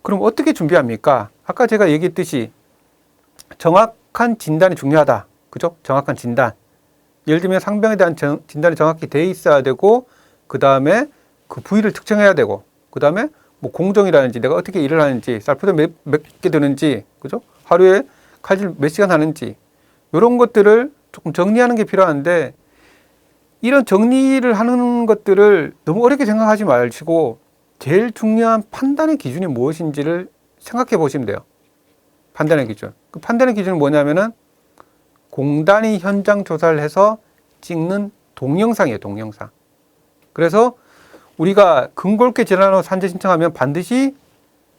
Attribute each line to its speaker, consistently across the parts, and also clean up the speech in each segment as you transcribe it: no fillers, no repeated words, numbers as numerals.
Speaker 1: 그럼 어떻게 준비합니까? 아까 제가 얘기했듯이 정확한 진단이 중요하다. 그죠? 정확한 진단. 예를 들면 상병에 대한 진단이 정확히 돼 있어야 되고, 그 다음에 그 부위를 특정해야 되고, 그 다음에 뭐 공정이라든지 내가 어떻게 일을 하는지, 쌀포대 몇 개 드는지, 그죠? 하루에 칼질 몇 시간 하는지, 이런 것들을 조금 정리하는 게 필요한데, 이런 정리를 하는 것들을 너무 어렵게 생각하지 마시고, 제일 중요한 판단의 기준이 무엇인지를 생각해 보시면 돼요. 판단의 기준. 그 판단의 기준은 뭐냐면은 공단위 현장 조사를 해서 찍는 동영상이에요, 동영상. 그래서 우리가 근골계 질환으로 산재 신청하면 반드시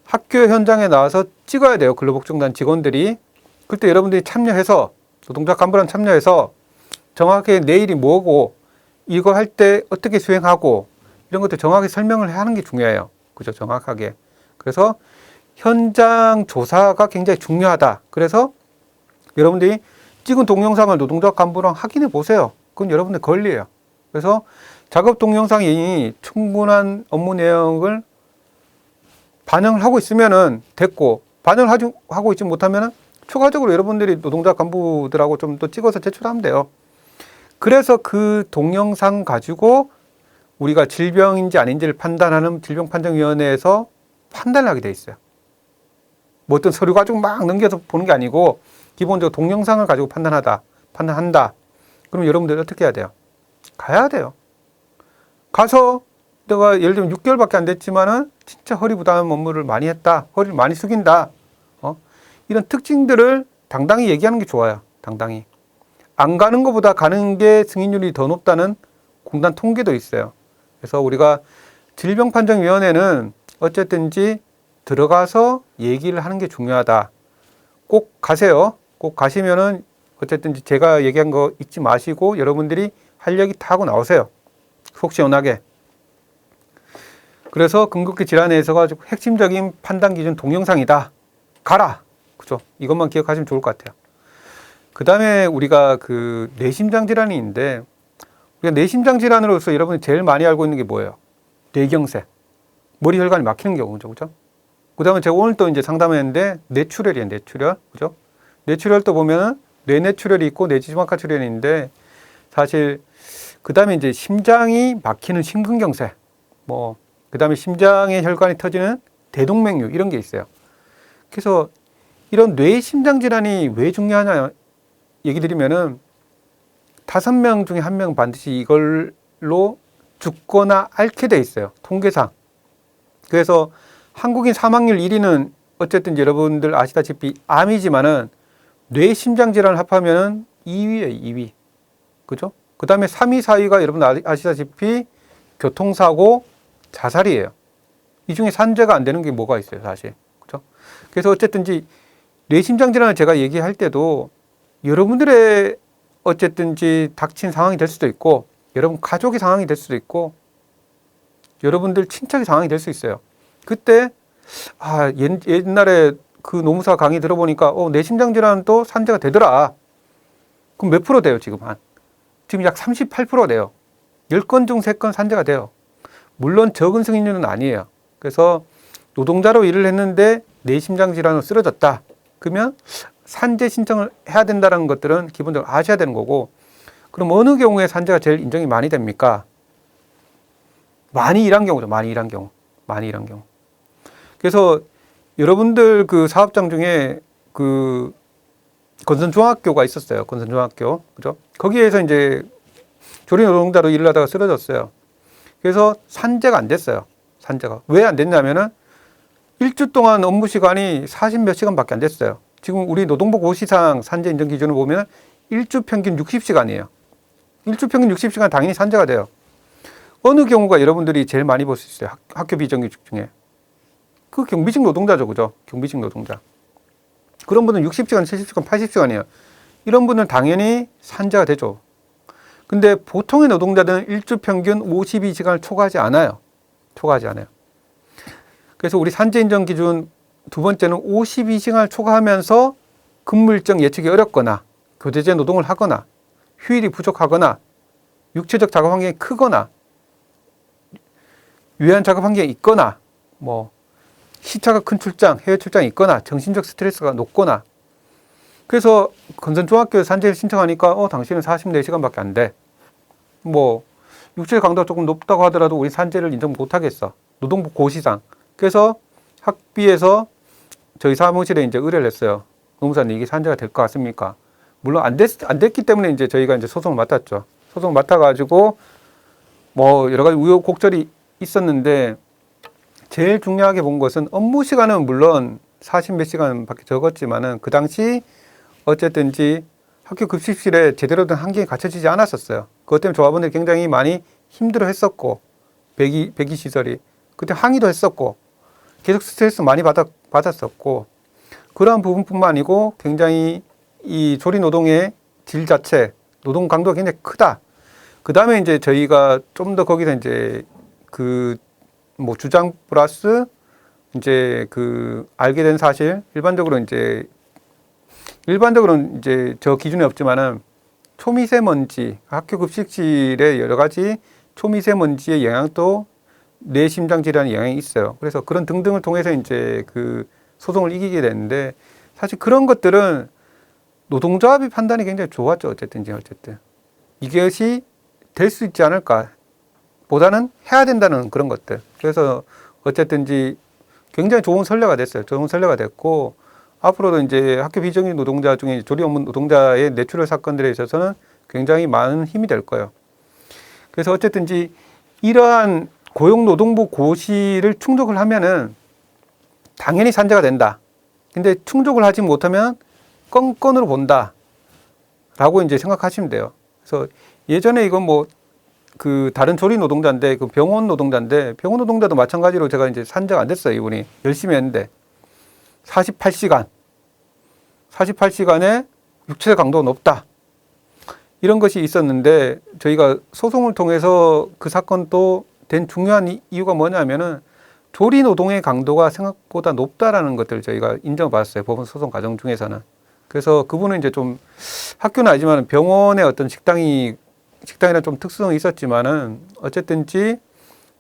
Speaker 1: 학교 현장에 나와서 찍어야 돼요. 근로복지공단 직원들이. 그때 여러분들이 참여해서, 노동자 간부랑 참여해서 정확하게 내일이 뭐고, 이거 할 때 어떻게 수행하고, 이런 것들 정확하게 설명을 하는 게 중요해요. 그죠? 정확하게. 그래서 현장 조사가 굉장히 중요하다. 그래서 여러분들이 찍은 동영상을 노동자 간부랑 확인해 보세요. 그건 여러분들 권리예요. 그래서 작업 동영상이 충분한 업무 내용을 반영을 하고 있으면은 됐고, 반영을 하고 있지 못하면은 추가적으로 여러분들이 노동자 간부들하고 좀 더 찍어서 제출하면 돼요. 그래서 그 동영상 가지고 우리가 질병인지 아닌지를 판단하는 질병판정위원회에서 판단을 하게 돼 있어요. 뭐 어떤 서류 가지고 막 넘겨서 보는 게 아니고 기본적으로 동영상을 가지고 판단한다. 그럼 여러분들 어떻게 해야 돼요? 가야 돼요. 가서 내가 예를 들면 6개월밖에 안 됐지만은 진짜 허리 부담 업무를 많이 했다. 허리를 많이 숙인다. 이런 특징들을 당당히 얘기하는 게 좋아요. 당당히. 안 가는 것보다 가는 게 승인율이 더 높다는 공단 통계도 있어요. 그래서 우리가 질병판정위원회는 어쨌든지 들어가서 얘기를 하는 게 중요하다. 꼭 가세요. 꼭 가시면은 어쨌든지 제가 얘기한 거 잊지 마시고 여러분들이 할 얘기 다 하고 나오세요. 속 시원하게. 그래서 근극기 질환에서가 핵심적인 판단 기준 동영상이다. 가라. 그죠? 이것만 기억하시면 좋을 것 같아요. 그 다음에 우리가 그 뇌심장 질환이 있는데, 우리가 뇌심장 질환으로서 여러분이 제일 많이 알고 있는 게 뭐예요? 뇌경색. 머리 혈관이 막히는 경우죠. 그죠? 그 다음에 제가 오늘 또 이제 상담했는데, 뇌출혈이에요. 뇌출혈. 그죠? 뇌출혈도 보면은 뇌내출혈이 있고 뇌지막화 출혈이 있는데, 사실, 그 다음에 이제 심장이 막히는 심근경색. 그 다음에 심장의 혈관이 터지는 대동맥류. 이런 게 있어요. 그래서 이런 뇌심장 질환이 왜 중요하냐 얘기 드리면은 5명 중에 1명 반드시 이걸로 죽거나 앓게 돼 있어요. 통계상. 그래서 한국인 사망률 1위는 어쨌든 여러분들 아시다시피 암이지만은 뇌심장 질환을 합하면은 2위예요, 2위. 그죠? 그 다음에 3위, 4위가 여러분 아시다시피 교통사고, 자살이에요. 이 중에 산재가 안 되는 게 뭐가 있어요, 사실. 그죠? 그래서 어쨌든지 뇌심장 질환을 제가 얘기할 때도 여러분들의 어쨌든지 닥친 상황이 될 수도 있고, 여러분 가족의 상황이 될 수도 있고, 여러분들 친척의 상황이 될 수 있어요. 그때 옛날에 그 노무사 강의 들어보니까 뇌심장 질환도 산재가 되더라. 그럼 몇 프로 돼요, 지금 지금 약 38% 돼요. 10건 중 3건 산재가 돼요. 물론 적은 승인율은 아니에요. 그래서 노동자로 일을 했는데 뇌심장 질환으로 쓰러졌다. 그러면 산재 신청을 해야 된다는 것들은 기본적으로 아셔야 되는 거고, 그럼 어느 경우에 산재가 제일 인정이 많이 됩니까? 많이 일한 경우죠. 많이 일한 경우. 그래서 여러분들 그 사업장 중에 그 건선중학교가 있었어요. 건선중학교. 그죠? 거기에서 이제 조리노동자로 일을 하다가 쓰러졌어요. 그래서 산재가 안 됐어요. 산재가. 왜 안 됐냐면은 일주 동안 업무 시간이 40몇 시간밖에 안 됐어요. 지금 우리 노동부 고시상 산재 인정 기준을 보면 일주 평균 60시간이에요. 일주 평균 60시간 당연히 산재가 돼요. 어느 경우가 여러분들이 제일 많이 볼 수 있어요? 학교 비정규직 중에. 그 경비직 노동자죠. 그죠? 경비직 노동자. 그런 분은 60시간, 70시간, 80시간이에요. 이런 분은 당연히 산재가 되죠. 근데 보통의 노동자들은 일주 평균 52시간을 초과하지 않아요. 그래서 우리 산재 인정 기준 두 번째는 52시간을 초과하면서 근무 일정 예측이 어렵거나 교대제 노동을 하거나 휴일이 부족하거나 육체적 작업 환경이 크거나 유해한 작업 환경이 있거나 시차가 큰 출장, 해외 출장이 있거나 정신적 스트레스가 높거나 그래서 건선중학교에 산재를 신청하니까 당신은 44시간밖에 안 돼. 뭐 육체 강도가 조금 높다고 하더라도 우리 산재를 인정 못 하겠어. 노동부 고시상. 그래서 학비에서 저희 사무실에 이제 의뢰를 했어요. 노무사님 이게 산재가 될 것 같습니까? 물론 안 됐기 때문에 이제 저희가 이제 소송을 맡았죠. 소송을 맡아가지고 뭐 여러 가지 우여곡절이 있었는데 제일 중요하게 본 것은 업무 시간은 물론 40몇 시간밖에 적었지만은 그 당시 어쨌든지 학교 급식실에 제대로 된 환경이 갖춰지지 않았었어요. 그것 때문에 조합원들이 굉장히 많이 힘들어 했었고 배기 시설이 그때 항의도 했었고 계속 스트레스 많이 받았었고 그러한 부분뿐만 아니고 굉장히 이 조리 노동의 질 자체, 노동 강도가 굉장히 크다. 그 다음에 이제 저희가 좀 더 거기서 이제 그 뭐 주장 플러스 이제 그 알게 된 사실 일반적으로는 저 기준이 없지만은 초미세먼지, 학교 급식실에 여러 가지 초미세먼지의 영향도 뇌 심장 질환의 영향이 있어요. 그래서 그런 등등을 통해서 이제 그 소송을 이기게 되는데 사실 그런 것들은 노동조합이 판단이 굉장히 좋았죠. 어쨌든 이것이 될 수 있지 않을까 보다는 해야 된다는 그런 것들. 그래서 어쨌든지 굉장히 좋은 선례가 됐어요. 좋은 선례가 됐고 앞으로도 이제 학교 비정규 노동자 중에 조리 업무 노동자의 뇌출혈 사건들에 있어서는 굉장히 많은 힘이 될 거예요. 그래서 어쨌든지 이러한 고용노동부 고시를 충족을 하면은 당연히 산재가 된다. 근데 충족을 하지 못하면 건건으로 본다. 라고 이제 생각하시면 돼요. 그래서 예전에 이건 뭐 그 다른 조리 노동자인데 그 병원 노동자인데 병원 노동자도 마찬가지로 제가 이제 산재가 안 됐어요. 이분이 열심히 했는데 48시간에 육체 강도가 높다. 이런 것이 있었는데 저희가 소송을 통해서 그 사건도 된 중요한 이유가 뭐냐면은 조리 노동의 강도가 생각보다 높다라는 것들을 저희가 인정받았어요. 법원 소송 과정 중에서는. 그래서 그분은 이제 좀 학교는 아니지만 병원의 어떤 식당이나 좀 특수성이 있었지만은 어쨌든지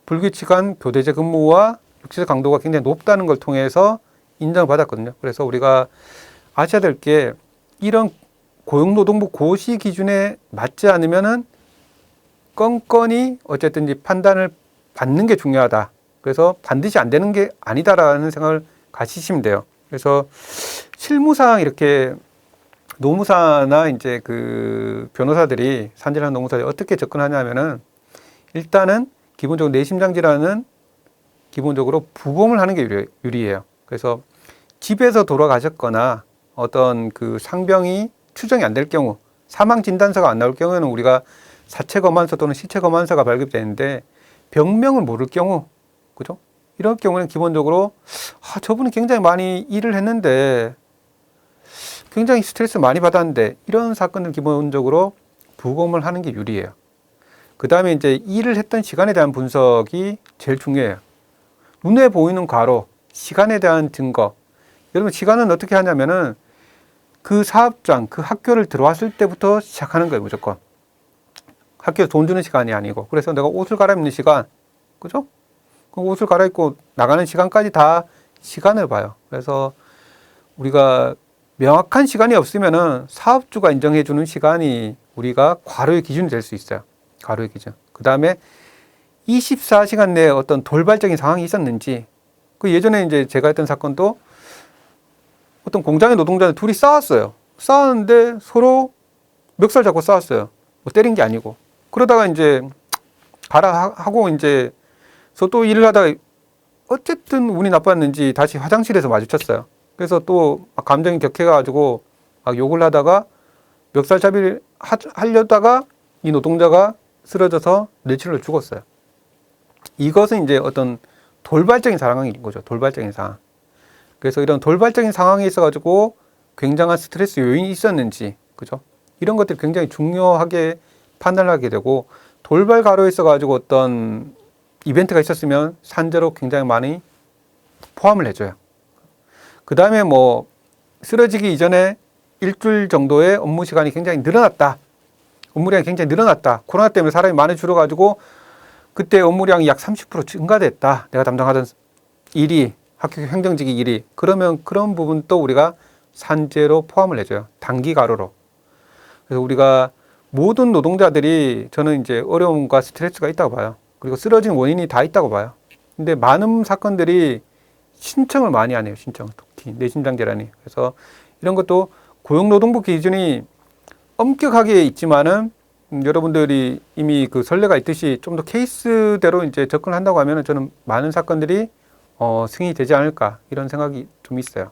Speaker 1: 불규칙한 교대제 근무와 육체적 강도가 굉장히 높다는 걸 통해서 인정을 받았거든요. 그래서 우리가 아셔야 될 게 이런 고용노동부 고시 기준에 맞지 않으면은 건건이 어쨌든지 판단을 받는 게 중요하다. 그래서 반드시 안 되는 게 아니다라는 생각을 가지시면 돼요. 그래서 실무상 이렇게 노무사나 이제 그 변호사들이 산재나 노무사들이 어떻게 접근하냐면은 일단은 기본적으로 뇌심장 질환은 기본적으로 부검을 하는 게 유리해요. 그래서 집에서 돌아가셨거나 어떤 그 상병이 추정이 안 될 경우 사망 진단서가 안 나올 경우에는 우리가 사체 검안서 또는 시체 검안서가 발급되는데 병명을 모를 경우 그죠? 이런 경우는 기본적으로 저분이 굉장히 많이 일을 했는데 굉장히 스트레스 많이 받았는데 이런 사건은 기본적으로 부검을 하는 게 유리해요. 그 다음에 이제 일을 했던 시간에 대한 분석이 제일 중요해요. 눈에 보이는 과로, 시간에 대한 증거. 여러분 시간은 어떻게 하냐면은 그 사업장, 그 학교를 들어왔을 때부터 시작하는 거예요, 무조건. 학교에서 돈 주는 시간이 아니고. 그래서 내가 옷을 갈아입는 시간, 그죠? 그 옷을 갈아입고 나가는 시간까지 다 시간을 봐요. 그래서 우리가 명확한 시간이 없으면은 사업주가 인정해주는 시간이 우리가 과로의 기준이 될 수 있어요. 과로의 기준. 그 다음에 24시간 내에 어떤 돌발적인 상황이 있었는지. 그 예전에 이제 제가 했던 사건도 어떤 공장의 노동자들 둘이 싸웠어요. 싸웠는데 서로 멱살 잡고 싸웠어요. 뭐 때린 게 아니고. 그러다가 이제 가라 하고 이제 또 일을 하다가 어쨌든 운이 나빴는지 다시 화장실에서 마주쳤어요. 그래서 또 감정이 격해가지고 막 욕을 하다가 멱살잡이를 하려다가 이 노동자가 쓰러져서 뇌출혈로 죽었어요. 이것은 이제 어떤 돌발적인 상황인 거죠. 돌발적인 상황. 그래서 이런 돌발적인 상황에 있어가지고 굉장한 스트레스 요인이 있었는지, 그죠? 이런 것들이 굉장히 중요하게 판단을 하게 되고 돌발 가로에 있어가지고 어떤 이벤트가 있었으면 산재로 굉장히 많이 포함을 해줘요. 그 다음에 뭐 쓰러지기 이전에 일주일 정도의 업무 시간이 굉장히 늘어났다. 업무량이 굉장히 늘어났다. 코로나 때문에 사람이 많이 줄어가지고 그때 업무량이 약 30% 증가됐다. 내가 담당하던 일이 학교 행정직이 1위. 그러면 그런 부분도 우리가 산재로 포함을 해줘요. 단기 가로로. 그래서 우리가 모든 노동자들이 저는 이제 어려움과 스트레스가 있다고 봐요. 그리고 쓰러진 원인이 다 있다고 봐요. 근데 많은 사건들이 신청을 많이 안 해요. 신청. 특히 뇌신장 질환이. 그래서 이런 것도 고용노동부 기준이 엄격하게 있지만은 여러분들이 이미 그 선례가 있듯이 좀 더 케이스대로 이제 접근을 한다고 하면은 저는 많은 사건들이 승인이 되지 않을까 이런 생각이 좀 있어요.